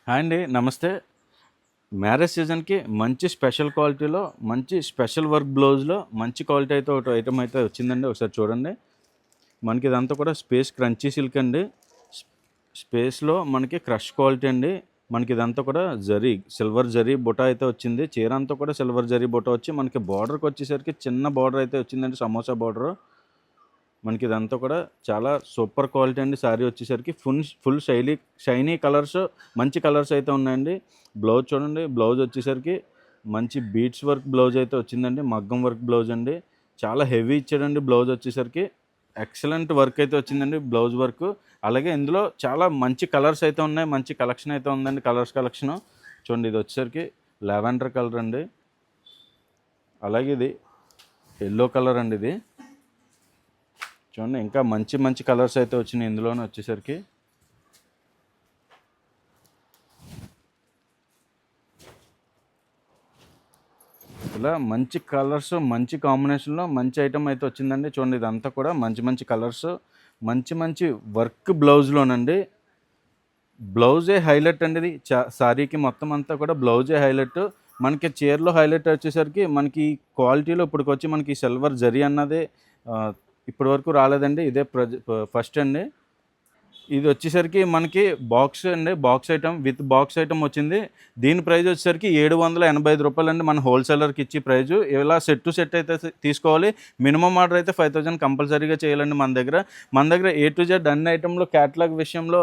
Hi అండి, నమస్తే. Marriage సీజన్కి మంచి స్పెషల్ క్వాలిటీలో మంచి స్పెషల్ వర్క్ బ్లౌజ్లో మంచి క్వాలిటీ అయితే ఒక ఐటమ్ అయితే వచ్చిందండి. ఒకసారి చూడండి. మనకి ఇదంతా కూడా స్పేస్ క్రంచీ సిల్క్ అండి. స్పేస్లో మనకి క్రష్ క్వాలిటీ అండి. మనకి ఇదంతా కూడా జరీ సిల్వర్ జరీ బుట్ట అయితే వచ్చింది. చీర అంతా కూడా సిల్వర్ జరీ బుట్ట వచ్చి మనకి బార్డర్కి వచ్చేసరికి చిన్న బార్డర్ అయితే వచ్చిందండి, సమోసా బార్డర్. మనకి ఇదంతా కూడా చాలా సూపర్ క్వాలిటీ అండి. శారీ వచ్చేసరికి ఫుల్ షైనీ కలర్స్, మంచి కలర్స్ అయితే ఉన్నాయండి. బ్లౌజ్ చూడండి. బ్లౌజ్ వచ్చేసరికి మంచి బీట్స్ వర్క్ బ్లౌజ్ అయితే వచ్చిందండి. మగ్గం వర్క్ బ్లౌజ్ అండి. చాలా హెవీ ఇచ్చాడండి బ్లౌజ్ వచ్చేసరికి. ఎక్సలెంట్ వర్క్ అయితే వచ్చిందండి బ్లౌజ్ వర్క్. అలాగే ఇందులో చాలా మంచి కలర్స్ అయితే ఉన్నాయి. మంచి కలెక్షన్ అయితే ఉందండి. కలెక్షను చూడండి. ఇది వచ్చేసరికి లావెండర్ కలర్ అండి. అలాగే ఇది ఎల్లో కలర్ అండి. ఇది చూడండి. ఇంకా మంచి మంచి కలర్స్ అయితే వచ్చినాయి ఇందులోనే వచ్చేసరికి. ఇలా మంచి కలర్స్, మంచి కాంబినేషన్లో మంచి ఐటమ్ అయితే వచ్చిందండి. చూడండి. ఇదంతా కూడా మంచి మంచి కలర్స్, మంచి మంచి వర్క్ బ్లౌజ్లోనండి. బ్లౌజే హైలైట్ అండి. ఇది శారీకి మొత్తం అంతా కూడా బ్లౌజే హైలైట్. మనకి చీరలో హైలైట్ వచ్చేసరికి మనకి క్వాలిటీలో ఇప్పటికొచ్చి మనకి సిల్వర్ జరీ అన్నది ఇప్పటి వరకు రాలేదండి. ఇదే ఫస్ట్ అండి. ఇది వచ్చేసరికి మనకి బాక్స్ అండి. Box item with box item వచ్చింది. దీని ప్రైస్ వచ్చేసరికి రూ. 785 అండి. మన హోల్సేలర్కి ఇచ్చి ప్రైజు. ఇలా సెట్ టు సెట్ అయితే తీసుకోవాలి. మినిమం ఆర్డర్ అయితే 5000 కంపల్సరీగా చేయాలండి మన దగ్గర. మన దగ్గర ఏ టు జెడ్ అన్ని ఐటెంలో క్యాటలాగ్ విషయంలో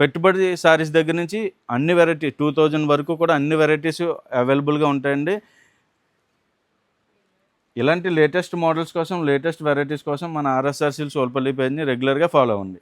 పెట్టుబడి శారీస్ దగ్గర నుంచి అన్ని వెరైటీ 2000 వరకు కూడా అన్ని వెరైటీస్ అవైలబుల్గా ఉంటాయండి. ఇలాంటి లేటెస్ట్ మోడల్స్ కోసం, లేటెస్ట్ వెరైటీస్ కోసం మన ఆర్ఎస్ఆర్ సిల్క్స్ ఓల్పల్లి పేజ్ని రెగ్యులర్గా ఫాలో అవ్వండి.